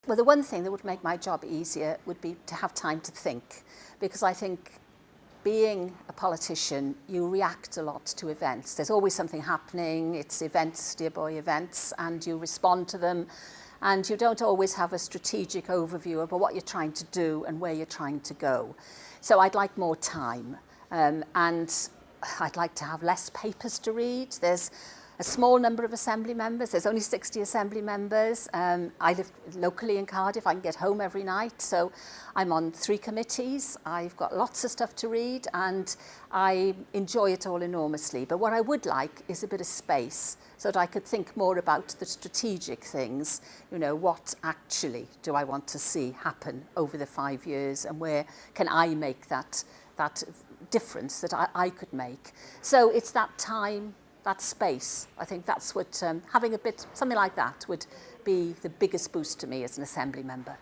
Well, the one thing that would make my job easier would be to have time to think, because I think being a politician, you react a lot to events. There's always something happening. It's events, dear boy, events, and you respond to them. And you don't always have a strategic overview about what you're trying to do and where you're trying to go. So I'd like more time. And I'd like to have less papers to read. There's a small number of Assembly members. There's only 60 Assembly members. I live locally in Cardiff. I can get home every night. So I'm on 3 committees. I've got lots of stuff to read and I enjoy it all enormously. But what I would like is a bit of space so that I could think more about the strategic things. You know, what actually do I want to see happen over the 5 years and where can I make that difference that I could make. So it's that time, that space. I think that's what having a bit, something like that would be the biggest boost to me as an Assembly member.